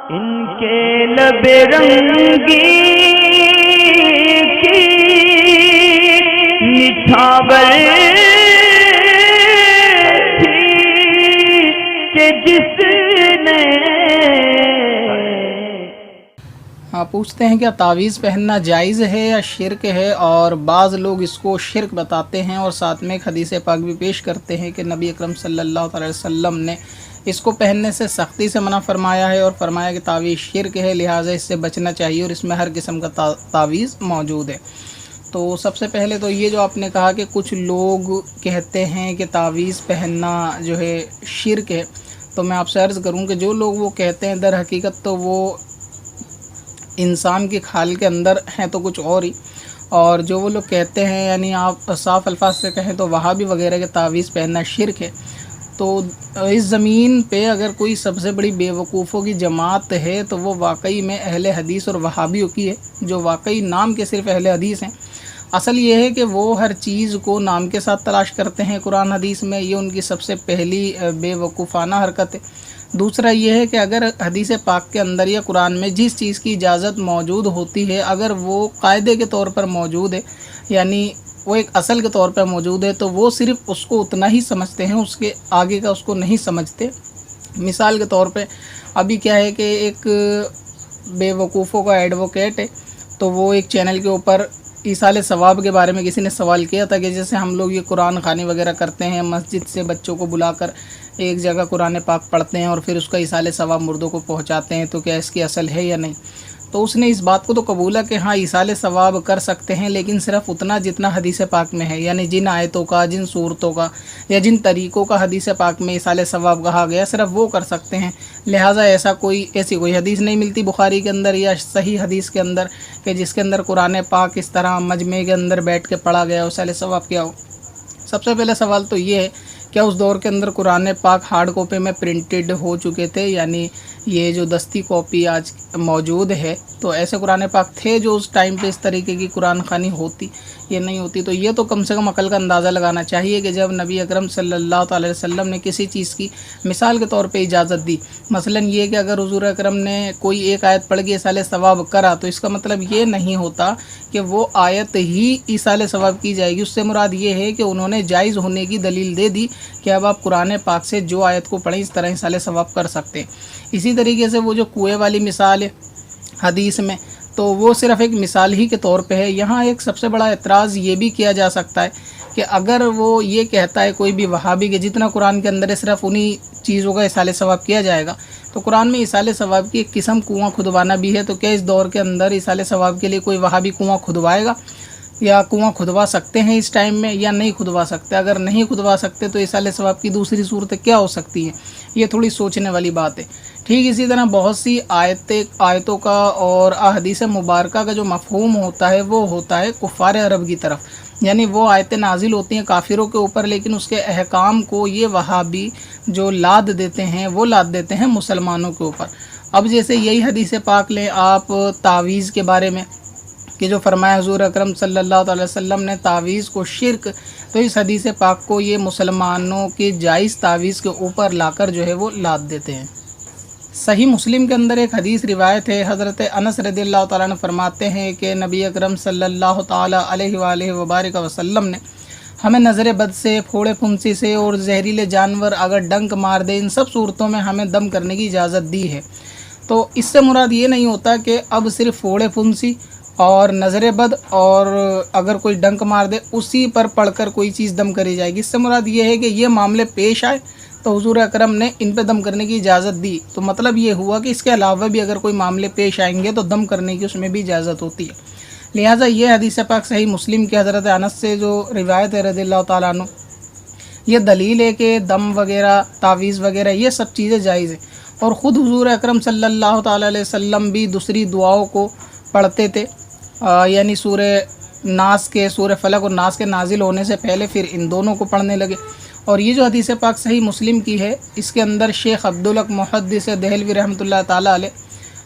ان کے لب رنگی کی نچھاور تھی کہ جس نے پوچھتے ہیں کیا تعویذ پہننا جائز ہے یا شرک ہے، اور بعض لوگ اس کو شرک بتاتے ہیں، اور ساتھ میں ایک حدیث پاک بھی پیش کرتے ہیں کہ نبی اکرم صلی اللہ علیہ وسلم نے اس کو پہننے سے سختی سے منع فرمایا ہے، اور فرمایا کہ تعویذ شرک ہے، لہٰذا اس سے بچنا چاہیے، اور اس میں ہر قسم کا تعویذ موجود ہے۔ تو سب سے پہلے تو یہ جو آپ نے کہا کہ کچھ لوگ کہتے ہیں کہ تعویذ پہننا جو ہے شرک ہے، تو میں آپ سے عرض کروں کہ جو لوگ وہ کہتے ہیں در حقیقت تو وہ انسان کی کھال کے اندر ہیں تو کچھ اور ہی، اور جو وہ لوگ کہتے ہیں یعنی آپ صاف الفاظ سے کہیں تو وہابی وغیرہ کے تعویذ پہننا شرک ہے۔ تو اس زمین پہ اگر کوئی سب سے بڑی بے وقوفوں کی جماعت ہے تو وہ واقعی میں اہل حدیث اور وہابیوں کی ہے، جو واقعی نام کے صرف اہل حدیث ہیں۔ اصل یہ ہے کہ وہ ہر چیز کو نام کے ساتھ تلاش کرتے ہیں قرآن حدیث میں، یہ ان کی سب سے پہلی بے وقوفانہ حرکت ہے۔ دوسرا یہ ہے کہ اگر حدیث پاک کے اندر یا قرآن میں جس چیز کی اجازت موجود ہوتی ہے، اگر وہ قاعدے کے طور پر موجود ہے، یعنی وہ ایک اصل کے طور پر موجود ہے، تو وہ صرف اس کو اتنا ہی سمجھتے ہیں، اس کے آگے کا اس کو نہیں سمجھتے۔ مثال کے طور پہ ابھی کیا ہے کہ ایک بے وقوفوں کا ایڈوکیٹ ہے، تو وہ ایک چینل کے اوپر ایصال ثواب کے بارے میں کسی نے سوال کیا تھا کہ جیسے ہم لوگ یہ قرآن خوانی وغیرہ کرتے ہیں، مسجد سے بچوں کو بلا کر ایک جگہ قرآن پاک پڑھتے ہیں اور پھر اس کا ایصال ثواب مردوں کو پہنچاتے ہیں، تو کیا اس کی اصل ہے یا نہیں؟ تو اس نے اس بات کو تو قبولا کہ ہاں ایصال ثواب کر سکتے ہیں، لیکن صرف اتنا جتنا حدیث پاک میں ہے، یعنی جن آیتوں کا، جن صورتوں کا یا جن طریقوں کا حدیث پاک میں ایصال ثواب کہا گیا صرف وہ کر سکتے ہیں۔ لہٰذا ایسی کوئی حدیث نہیں ملتی بخاری کے اندر یا صحیح حدیث کے اندر کہ جس کے اندر قرآن پاک اس طرح مجمع کے اندر بیٹھ کے پڑھا گیا ایصال ثواب کیا ہو۔ سب سے پہلے سوال تو یہ ہے کیا اس دور کے اندر قرآن پاک ہارڈ کاپی میں پرنٹڈ ہو چکے تھے، یعنی یہ جو دستی کاپی آج موجود ہے، تو ایسے قرآن پاک تھے جو اس ٹائم پہ اس طریقے کی قرآن خوانی ہوتی یہ نہیں ہوتی؟ تو یہ تو کم سے کم عقل کا اندازہ لگانا چاہیے کہ جب نبی اکرم صلی اللہ علیہ وسلم نے کسی چیز کی مثال کے طور پہ اجازت دی، مثلا یہ کہ اگر حضور اکرم نے کوئی ایک آیت پڑھ کے ایصال ثواب کرا، تو اس کا مطلب یہ نہیں ہوتا کہ وہ آیت ہی ایصال ثواب کی جائے گی۔ اس سے مراد یہ ہے کہ انہوں نے جائز ہونے کی دلیل دے دی کہ اب آپ قرآن پاک سے جو آیت کو پڑھیں اس طرح ایصال ثواب کر سکتے ہیں۔ اسی طریقے سے وہ جو کنویں والی مثال ہے حدیث میں، تو وہ صرف ایک مثال ہی کے طور پہ ہے۔ یہاں ایک سب سے بڑا اعتراض یہ بھی کیا جا سکتا ہے کہ اگر وہ یہ کہتا ہے کوئی بھی وہابی کہ جتنا قرآن کے اندر ہے صرف انہی چیزوں کا ایصال ثواب کیا جائے گا، تو قرآن میں ایصال ثواب کی ایک قسم کنواں کھدوانا بھی ہے، تو کیا اس دور کے اندر ایصال ثواب کے لیے کوئی وہابی کنواں کھدوائے گا، یا کنواں کھدوا سکتے ہیں اس ٹائم میں یا نہیں کھدوا سکتے؟ اگر نہیں کھدوا سکتے تو ایصال ثواب کی دوسری صورتیں کیا ہو سکتی ہیں؟ یہ تھوڑی سوچنے والی بات ہے۔ ٹھیک اسی طرح بہت سی آیتوں کا اور احادیث مبارکہ کا جو مفہوم ہوتا ہے وہ ہوتا ہے کفار عرب کی طرف، یعنی وہ آیتیں نازل ہوتی ہیں کافروں کے اوپر، لیکن اس کے احکام کو یہ وہابی جو لاد دیتے ہیں وہ لاد دیتے ہیں مسلمانوں کے اوپر۔ اب جیسے یہی حدیث پاک لیں آپ تعویذ کے بارے میں کہ جو فرمایا حضور اکرم صلی اللہ علیہ وسلم نے تعویذ کو شرک، تو اس حدیث پاک کو یہ مسلمانوں کے جائز تعویذ کے اوپر لا کر جو ہے وہ لاد دیتے ہیں۔ صحیح مسلم کے اندر ایک حدیث روایت ہے، حضرت انس رضی اللہ تعالیٰ عنہ فرماتے ہیں کہ نبی اکرم صلی اللہ تعالیٰ علیہ وآلہ وبارک وسلم نے ہمیں نظر بد سے، پھوڑے پھنسی سے اور زہریلے جانور اگر ڈنک مار دے، ان سب صورتوں میں ہمیں دم کرنے کی اجازت دی ہے۔ تو اس سے مراد یہ نہیں ہوتا کہ اب صرف پھوڑے پھنسی اور نظر بد اور اگر کوئی ڈنک مار دے اسی پر پڑھ کر کوئی چیز دم کری جائے گی۔ اس سے مراد یہ ہے کہ یہ معاملے پیش آئے تو حضور اکرم نے ان پہ دم کرنے کی اجازت دی، تو مطلب یہ ہوا کہ اس کے علاوہ بھی اگر کوئی معاملے پیش آئیں گے تو دم کرنے کی اس میں بھی اجازت ہوتی ہے۔ لہٰذا یہ حدیث پاک صحیح مسلم کی حضرت انس سے جو روایت ہے رضی اللہ تعالیٰ عنہ، یہ دلیل ہے کہ دم وغیرہ، تعویذ وغیرہ یہ سب چیزیں جائز ہیں، اور خود حضور اکرم صلی اللہ تعالیٰ علیہ وسلم بھی دوسری دعاؤں کو پڑھتے تھے، یعنی سورہ ناس کے، سورہ فلق اور ناس کے نازل ہونے سے پہلے پھر ان دونوں کو پڑھنے لگے۔ اور یہ جو حدیث پاک صحیح مسلم کی ہے، اس کے اندر شیخ عبدالحق محدث دہلوی رحمۃ اللہ تعالیٰ علیہ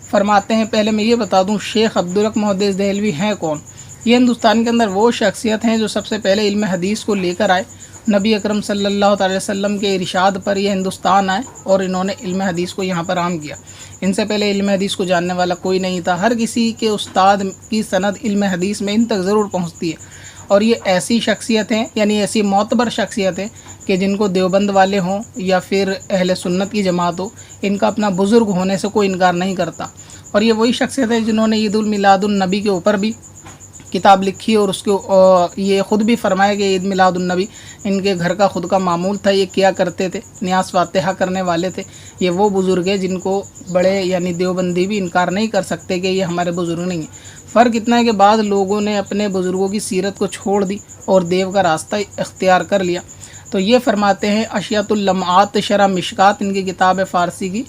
فرماتے ہیں، پہلے میں یہ بتا دوں شیخ عبدالحق محدث دہلوی ہیں کون؟ یہ ہندوستان کے اندر وہ شخصیت ہیں جو سب سے پہلے علم حدیث کو لے کر آئے، نبی اکرم صلی اللہ تعالی وسلم کے ارشاد پر یہ ہندوستان آئے اور انہوں نے علم حدیث کو یہاں پر عام کیا۔ ان سے پہلے علم حدیث کو جاننے والا کوئی نہیں تھا۔ ہر کسی کے استاد کی سند علم حدیث میں ان تک ضرور پہنچتی ہے، اور یہ ایسی شخصیت ہیں، یعنی ایسی معتبر شخصیت ہیں کہ جن کو دیوبند والے ہوں یا پھر اہل سنت کی جماعت ہو، ان کا اپنا بزرگ ہونے سے کوئی انکار نہیں کرتا۔ اور یہ وہی شخصیت ہے جنہوں نے عید المیلاد النبی کے اوپر بھی کتاب لکھی، اور اس کے یہ خود بھی فرمایا کہ عید میلاد النبی ان کے گھر کا خود کا معمول تھا، یہ کیا کرتے تھے، نیاز فاتحہ کرنے والے تھے۔ یہ وہ بزرگ ہیں جن کو بڑے یعنی دیوبندی بھی انکار نہیں کر سکتے کہ یہ ہمارے بزرگ نہیں ہیں۔ فرق اتنا ہے کہ بعض لوگوں نے اپنے بزرگوں کی سیرت کو چھوڑ دی اور دیو کا راستہ اختیار کر لیا۔ تو یہ فرماتے ہیں اشیات اللمعات شرح مشکات، ان کی کتاب فارسی کی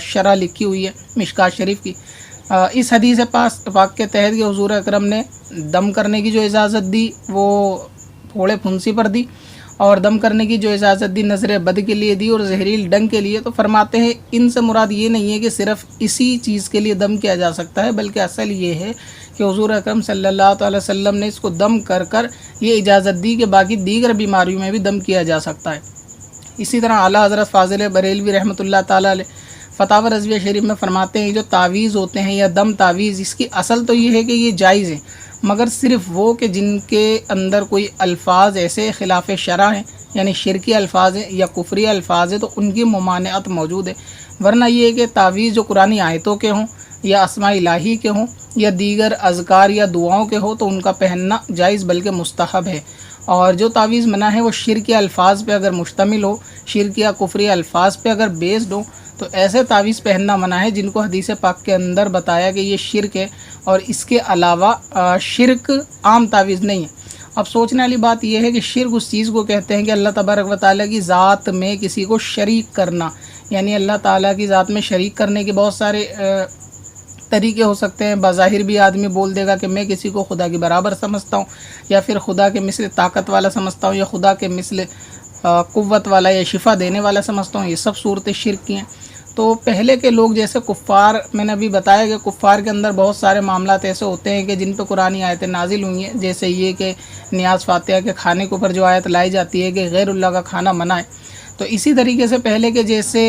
شرح لکھی ہوئی ہے مشکات شریف کی۔ اس حدیث پاک کے تحت کہ حضور اکرم نے دم کرنے کی جو اجازت دی وہ پھوڑے پھنسی پر دی، اور دم کرنے کی جو اجازت دی نظر بد کے لیے دی اور زہریل ڈنگ کے لیے۔ تو فرماتے ہیں ان سے مراد یہ نہیں ہے کہ صرف اسی چیز کے لیے دم کیا جا سکتا ہے، بلکہ اصل یہ ہے کہ حضور اکرم صلی اللہ تعالی وسلم نے اس کو دم کر یہ اجازت دی کہ باقی دیگر بیماریوں میں بھی دم کیا جا سکتا ہے۔ اسی طرح اعلیٰ حضرت فاضل بریلوی رحمۃ اللہ تعالی علیہ فتاوی رضویہ شریف میں فرماتے ہیں جو تعویذ ہوتے ہیں یا دم تعویذ، اس کی اصل تو یہ ہے کہ یہ جائز ہے، مگر صرف وہ کہ جن کے اندر کوئی الفاظ ایسے خلاف شرع ہیں، یعنی شرکی الفاظ ہیں یا کفری الفاظ ہیں، تو ان کی ممانعت موجود ہے۔ ورنہ یہ ہے کہ تعویذ جو قرآنی آیتوں کے ہوں یا اسماء الہی کے ہوں یا دیگر اذکار یا دعاؤں کے ہوں تو ان کا پہننا جائز بلکہ مستحب ہے۔ اور جو تعویذ منع ہے وہ شرک الفاظ پہ اگر مشتمل ہو، شرک یا کفری الفاظ پہ اگر بیسڈ ہو، تو ایسے تعویذ پہننا منع ہے جن کو حدیث پاک کے اندر بتایا کہ یہ شرک ہے، اور اس کے علاوہ شرک عام تعویذ نہیں ہے۔ اب سوچنے والی بات یہ ہے کہ شرک اس چیز کو کہتے ہیں کہ اللہ تبارک و تعالیٰ کی ذات میں کسی کو شریک کرنا، یعنی اللہ تعالیٰ کی ذات میں شریک کرنے کے بہت سارے طریقے ہو سکتے ہیں۔ بظاہر بھی آدمی بول دے گا کہ میں کسی کو خدا کے برابر سمجھتا ہوں، یا پھر خدا کے مثل طاقت والا سمجھتا ہوں، یا خدا کے مثل قوت والا یا شفا دینے والا سمجھتا ہوں۔ یہ سب صورتیں شرک کی ہیں۔ تو پہلے کے لوگ جیسے کفار، میں نے ابھی بتایا کہ کفار کے اندر بہت سارے معاملات ایسے ہوتے ہیں کہ جن پہ قرآنی آیتیں نازل ہوئی ہیں، جیسے یہ کہ نیاز فاتحہ کے کھانے کے اوپر جو آیت لائی جاتی ہے کہ غیر اللہ کا کھانا منع ہے۔ تو اسی طریقے سے پہلے کے جیسے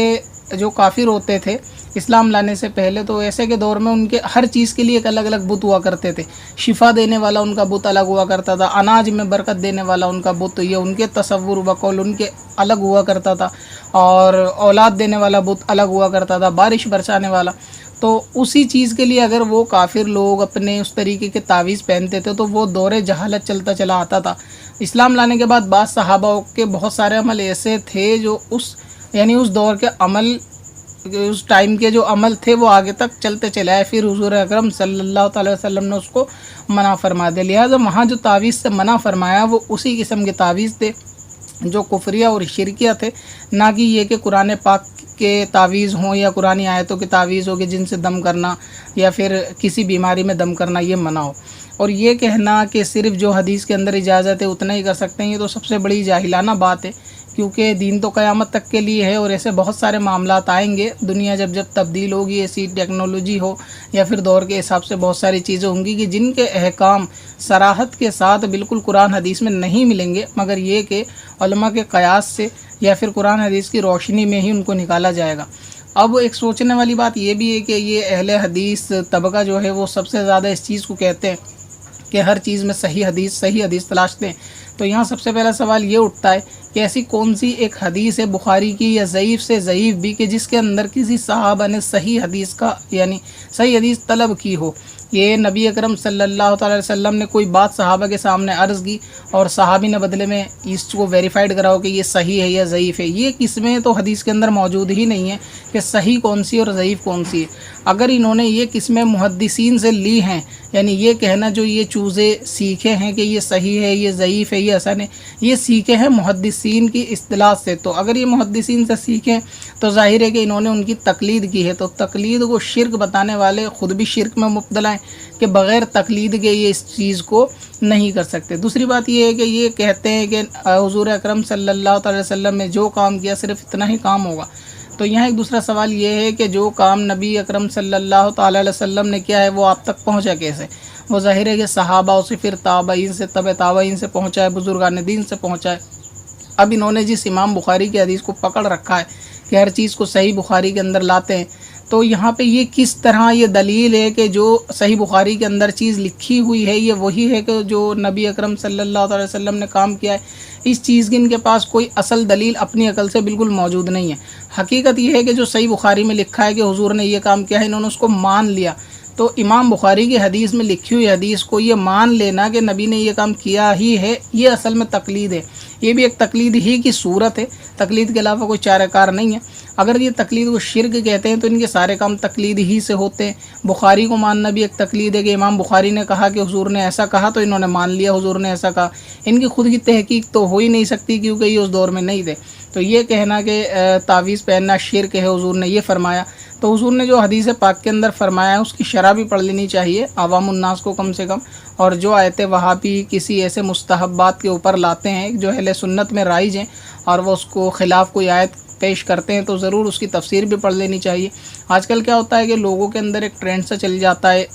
جو کافر ہوتے تھے اسلام لانے سے پہلے، تو ایسے کے دور میں ان کے ہر چیز کے لیے ایک الگ الگ بت ہوا کرتے تھے۔ شفا دینے والا ان کا بت الگ ہوا کرتا تھا، اناج میں برکت دینے والا ان کا بت، یہ ان کے تصور وقول ان کے الگ ہوا کرتا تھا، اور اولاد دینے والا بت الگ ہوا کرتا تھا، بارش برسانے والا۔ تو اسی چیز کے لیے اگر وہ کافر لوگ اپنے اس طریقے کے تعویذ پہنتے تھے تو وہ دور جہالت چلتا چلا آتا تھا۔ اسلام لانے کے بعد بعض صحابہ کے بہت سارے عمل ایسے تھے جو اس دور کے عمل، اس ٹائم کے جو عمل تھے وہ آگے تک چلتے چلے آئے۔ پھر حضور اکرم صلی اللہ تعالی وسلم نے اس کو منع فرما دیا، لہٰذا وہاں جو تعویذ سے منع فرمایا وہ اسی قسم کے تعویذ تھے جو کفریہ اور شرکیہ تھے، نہ کہ یہ کہ قرآن پاک کے تعویذ ہوں یا قرآن آیتوں کے تعویذ ہو کہ جن سے دم کرنا یا پھر کسی بیماری میں دم کرنا یہ منع ہو۔ اور یہ کہنا کہ صرف جو حدیث کے اندر اجازت ہے اتنا ہی کر سکتے ہیں، یہ تو سب سے بڑی جاہلانہ بات ہے، کیونکہ دین تو قیامت تک کے لیے ہے، اور ایسے بہت سارے معاملات آئیں گے۔ دنیا جب تبدیل ہوگی، ایسی ٹیکنالوجی ہو یا پھر دور کے حساب سے بہت ساری چیزیں ہوں گی کہ جن کے احکام صراحت کے ساتھ بالکل قرآن حدیث میں نہیں ملیں گے، مگر یہ کہ علماء کے قیاس سے یا پھر قرآن حدیث کی روشنی میں ہی ان کو نکالا جائے گا۔ اب ایک سوچنے والی بات یہ بھی ہے کہ یہ اہل حدیث طبقہ جو ہے وہ سب سے زیادہ اس چیز کو کہتے ہیں کہ ہر چیز میں صحیح حدیث تلاشتے ہیں۔ تو یہاں سب سے پہلا سوال یہ اٹھتا ہے کہ ایسی کون سی ایک حدیث ہے بخاری کی یا ضعیف سے ضعیف بھی کہ جس کے اندر کسی صحابہ نے صحیح حدیث کا یعنی صحیح حدیث طلب کی ہو۔ یہ نبی اکرم صلی اللہ تعالی وسلم نے کوئی بات صحابہ کے سامنے عرض کی اور صحابی نے بدلے میں اس کو ویریفائڈ کرا ہو کہ یہ صحیح ہے یا ضعیف ہے۔ یہ قسمیں تو حدیث کے اندر موجود ہی نہیں ہیں کہ صحیح کون سی اور ضعیف کون سی ہے۔ اگر انہوں نے یہ قسمیں محدثین سے لی ہیں، یعنی یہ کہنا جو یہ چوزے سیکھے ہیں کہ یہ صحیح ہے، یہ ضعیف ہے، یہ حسن ہے، یہ سیکھے ہیں محدثین کی اصطلاح سے، تو اگر یہ محدثین سے سیکھیں تو ظاہر ہے کہ انہوں نے ان کی تقلید کی ہے۔ تو تقلید کو شرک بتانے والے خود بھی شرک میں مبتلا ہیں کہ بغیر تقلید کے یہ اس چیز کو نہیں کر سکتے۔ دوسری بات یہ ہے کہ یہ کہتے ہیں کہ حضور اکرم صلی اللہ تعالی وسلم نے جو کام کیا صرف اتنا ہی کام ہوگا۔ تو یہاں ایک دوسرا سوال یہ ہے کہ جو کام نبی اکرم صلی اللہ تعالی علیہ وسلم نے کیا ہے وہ آپ تک پہنچا کیسے؟ وہ ظاہر ہے کہ صحابہ سے پھر تابعین سے تابعین سے پہنچا ہے، بزرگان دین سے پہنچا ہے۔ اب انہوں نے جس امام بخاری کی حدیث کو پکڑ رکھا ہے کہ ہر چیز کو صحیح بخاری کے اندر لاتے ہیں، تو یہاں پہ یہ کس طرح یہ دلیل ہے کہ جو صحیح بخاری کے اندر چیز لکھی ہوئی ہے یہ وہی ہے کہ جو نبی اکرم صلی اللہ علیہ وسلم نے کام کیا ہے؟ اس چیز کی ان کے پاس کوئی اصل دلیل اپنی عقل سے بالکل موجود نہیں ہے۔ حقیقت یہ ہے کہ جو صحیح بخاری میں لکھا ہے کہ حضور نے یہ کام کیا ہے، انہوں نے اس کو مان لیا۔ تو امام بخاری کی حدیث میں لکھی ہوئی حدیث کو یہ مان لینا کہ نبی نے یہ کام کیا ہی ہے، یہ اصل میں تقلید ہے۔ یہ بھی ایک تقلید ہی کی صورت ہے، تقلید کے علاوہ کوئی چارہ کار نہیں ہے۔ اگر یہ تقلید کو شرک کہتے ہیں تو ان کے سارے کام تقلید ہی سے ہوتے ہیں۔ بخاری کو ماننا بھی ایک تقلید ہے کہ امام بخاری نے کہا کہ حضور نے ایسا کہا تو انہوں نے مان لیا حضور نے ایسا کہا۔ ان کی خود کی تحقیق تو ہو ہی نہیں سکتی کیونکہ یہ اس دور میں نہیں تھے۔ تو یہ کہنا کہ تعویذ پہننا شرک ہے، حضور نے یہ فرمایا، تو حضور نے جو حدیث پاک کے اندر فرمایا ہے اس کی شرح بھی پڑھ لینی چاہیے عوام الناس کو کم سے کم۔ اور جو آیت وہابی کسی ایسے مستحبات کے اوپر لاتے ہیں جو اہل سنت میں رائج ہیں اور وہ اس کو خلاف کوئی آیت پیش کرتے ہیں تو ضرور اس کی تفسیر بھی پڑھ لینی چاہیے۔ آج کل کیا ہوتا ہے کہ لوگوں کے اندر ایک ٹرینڈ سے چل جاتا ہے،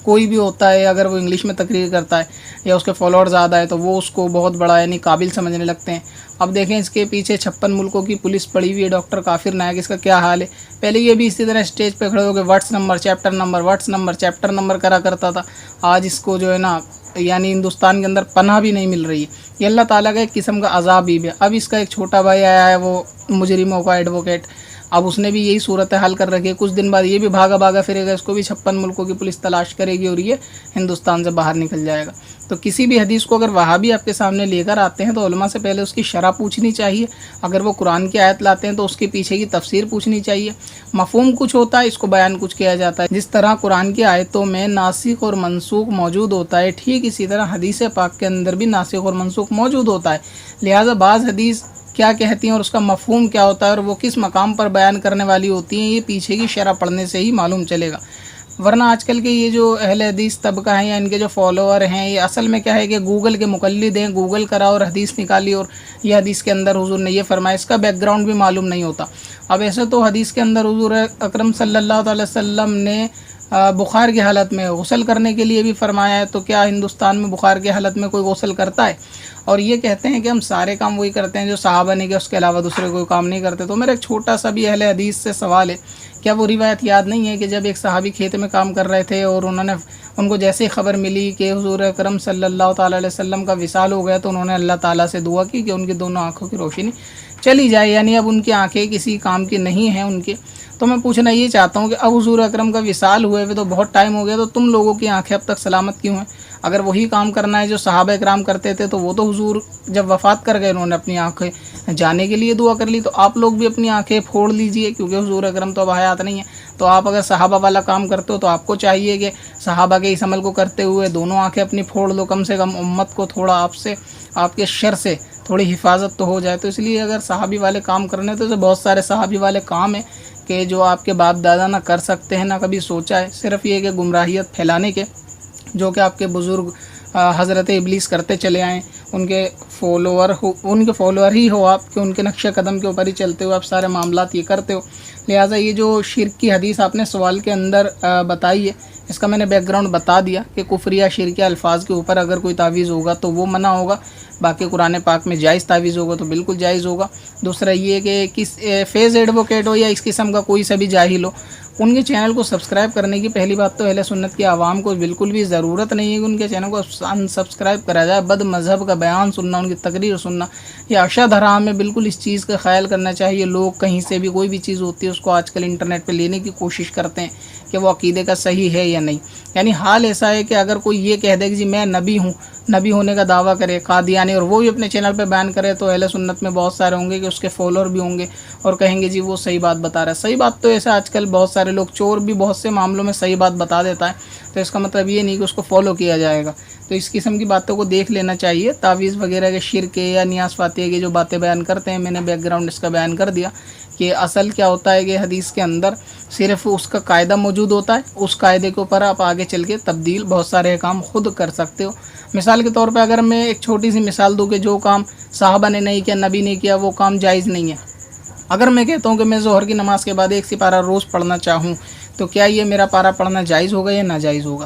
کوئی بھی ہوتا ہے اگر وہ انگلش میں تقریر کرتا ہے یا اس کے فالوور زیادہ ہے تو وہ اس کو بہت بڑا یعنی قابل سمجھنے لگتے ہیں۔ اب دیکھیں اس کے پیچھے 56 ملکوں کی پولیس پڑی ہوئی ہے، ڈاکٹر کافر نائک اس کا کیا حال ہے۔ پہلے یہ بھی اسی طرح اسٹیج پہ کھڑے ہو کے ورڈس نمبر چیپٹر نمبر کرا کرتا تھا۔ آج اس کو جو ہے نا یعنی ہندوستان کے اندر پناہ بھی نہیں مل رہی ہے۔ یہ اللہ تعالیٰ کا ایک قسم کا عذاب ہی ہے۔ اب اس کا ایک چھوٹا بھائی آیا ہے وہ مجرموں کا ایڈوکیٹ، اب اس نے بھی یہی صورت حال کر رکھی ہے۔ کچھ دن بعد یہ بھی بھاگا پھرے گا، اس کو بھی 56 ملکوں کی پولیس تلاش کرے گی اور یہ ہندوستان سے باہر نکل جائے گا۔ تو کسی بھی حدیث کو اگر وہابی آپ کے سامنے لے کر آتے ہیں تو علماء سے پہلے اس کی شرح پوچھنی چاہیے۔ اگر وہ قرآن کی آیت لاتے ہیں تو اس کے پیچھے کی تفسیر پوچھنی چاہیے۔ مفہوم کچھ ہوتا ہے، اس کو بیان کچھ کیا جاتا ہے۔ جس طرح قرآن کی آیتوں میں ناسخ اور منسوخ موجود ہوتا ہے، ٹھیک اسی طرح حدیث پاک کے اندر بھی ناسخ اور منسوخ موجود ہوتا ہے۔ لہٰذا بعض حدیث کیا کہتی ہیں اور اس کا مفہوم کیا ہوتا ہے اور وہ کس مقام پر بیان کرنے والی ہوتی ہیں، یہ پیچھے کی شرح پڑھنے سے ہی معلوم چلے گا۔ ورنہ آج کل کے یہ جو اہل حدیث طبقہ ہیں یا ان کے جو فالوور ہیں، یہ اصل میں کیا ہے کہ گوگل کے مقلد ہیں، گوگل کرا اور حدیث نکالی اور یہ حدیث کے اندر حضور نے یہ فرمایا، اس کا بیک گراؤنڈ بھی معلوم نہیں ہوتا۔ اب ایسے تو حدیث کے اندر حضور اکرم صلی اللہ علیہ وسلم نے بخار کی حالت میں غسل کرنے کے لیے بھی فرمایا ہے، تو کیا ہندوستان میں بخار کی حالت میں کوئی غسل کرتا ہے؟ اور یہ کہتے ہیں کہ ہم سارے کام وہی کرتے ہیں جو صحابہ نے کیا، اس کے علاوہ دوسرے کوئی کام نہیں کرتے۔ تو میرا ایک چھوٹا سا بھی اہل حدیث سے سوال ہے، کیا وہ روایت یاد نہیں ہے کہ جب ایک صحابی کھیت میں کام کر رہے تھے اور ان کو جیسے ہی خبر ملی کہ حضور اکرم صلی اللہ تعالیٰ علیہ وسلم کا وصال ہو گیا تو انہوں نے اللہ تعالیٰ سے دعا کی کہ ان کی دونوں آنکھوں کی روشنی چلی جائے، یعنی اب ان کی آنکھیں کسی کام کی نہیں ہیں ان کے۔ تو میں پوچھنا یہ چاہتا ہوں کہ اب حضور اکرم کا وصال ہوئے ہوئے تو بہت ٹائم ہو گیا، تو تم لوگوں کی آنکھیں اب تک سلامت کیوں ہیں؟ اگر وہی کام کرنا ہے جو صحابہ اکرام کرتے تھے تو وہ تو حضور جب وفات کر گئے انہوں نے اپنی آنکھیں جانے کے لیے دعا کر لی، تو آپ لوگ بھی اپنی آنکھیں پھوڑ لیجئے کیونکہ حضور اکرم تو اب حیات نہیں ہے۔ تو آپ اگر صحابہ والا کام کرتے ہو تو آپ کو چاہیے کہ صحابہ کے اس عمل کو کرتے ہوئے دونوں آنکھیں اپنی پھوڑ لو، کم سے کم امت کو تھوڑا آپ کے شر سے تھوڑی حفاظت تو ہو جائے۔ تو اس لیے اگر صحابی والے کام کرنے تو بہت سارے صحابی والے کام ہیں کہ جو آپ کے باپ دادا نہ کر سکتے ہیں نہ کبھی سوچا ہے، صرف یہ کہ گمراہیت پھیلانے کے، جو کہ آپ کے بزرگ حضرت ابلیس کرتے چلے آئیں، ان کے فالوور ہی ہو آپ، کہ ان کے نقش قدم کے اوپر ہی چلتے ہو آپ سارے معاملات یہ کرتے ہو۔ لہٰذا یہ جو شرک کی حدیث آپ نے سوال کے اندر بتائی ہے، اس کا میں نے بیک گراؤنڈ بتا دیا کہ کفریہ شرکیہ الفاظ کے اوپر اگر کوئی تعویذ ہوگا تو وہ منع ہوگا، باقی قرآن پاک میں جائز تعویذ ہوگا تو بالکل جائز ہوگا۔ دوسرا یہ کہ کس فیض ایڈوکیٹ ہو یا اس قسم کا کوئی سا بھی جاہل ہو، ان کے چینل کو سبسکرائب کرنے کی پہلی بات تو اہل سنت کی عوام کو بالکل بھی ضرورت نہیں ہے کہ ان کے چینل کو سبسکرائب کرا جائے۔ بد مذہب کا بیان سننا، ان کی تقریر سننا یہ اشد حرام ہے۔ بالکل اس چیز کا خیال کرنا چاہیے۔ لوگ کہیں سے بھی کوئی بھی چیز ہوتی ہے اس کو آج کل انٹرنیٹ پہ لینے کی کوشش کرتے ہیں کہ وہ عقیدے کا صحیح ہے یا نہیں۔ یعنی حال ایسا ہے کہ اگر کوئی یہ کہہ دے کہ جی میں نبی ہوں، نبی ہونے کا دعویٰ کرے قادیانی، اور وہ بھی اپنے چینل پہ بیان کرے، تو اہل سنت میں بہت سارے ہوں گے کہ اس کے فالوور بھی ہوں گے اور کہیں گے جی وہ صحیح بات بتا رہا ہے۔ صحیح بات تو ایسا آج کل بہت سارے لوگ، چور بھی بہت سے معاملوں میں صحیح بات بتا دیتا ہے، تو اس کا مطلب یہ نہیں کہ اس کو فالو کیا جائے گا۔ تو اس قسم کی باتوں کو دیکھ لینا چاہیے۔ تعویذ وغیرہ کے شرک یا نیاز فاتحہ کی جو باتیں بیان کرتے ہیں، میں نے بیک گراؤنڈ اس کا بیان کر دیا کہ اصل کیا ہوتا ہے کہ حدیث کے اندر صرف اس کا قاعدہ موجود ہوتا ہے، اس قاعدے کے اوپر آپ آگے چل کے تبدیل بہت سارے کام خود کر سکتے ہو۔ مثال کے طور پہ اگر میں ایک چھوٹی سی مثال دوں کہ جو کام صحابہ نے نہیں کیا، نبی نے کیا، وہ کام جائز نہیں ہے۔ اگر میں کہتا ہوں کہ میں ظہر کی نماز کے بعد 1 سپارہ روز پڑھنا چاہوں تو کیا یہ میرا پارہ پڑھنا جائز ہوگا یا ناجائز ہوگا؟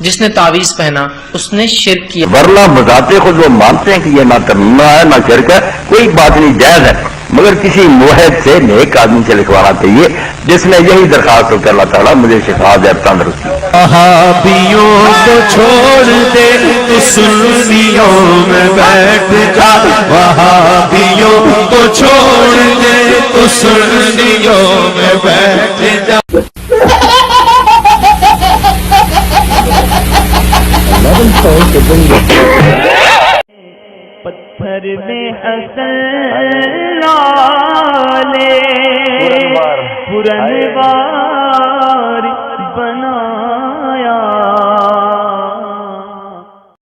جس نے تعویذ پہنا اس نے شرک کیا. ورنہ بذات خود وہ مانتے ہیں کہ یہ نہ تمیمہ ہے نہ شرک ہے، کوئی بات نہیں، جائز ہے، مگر کسی موحد سے، نیک آدمی سے لکھوانا چاہیے جس نے یہی درخواست ہو کہ اللہ تعالیٰ مجھے شفا دے، تندرستی. وہابیوں کو چھوڑ دے تو سنیوں میں بیٹھ جا، وہابیوں کو چھوڑ دے تو سنیوں میں بیٹھ جا. پتھر میں اصل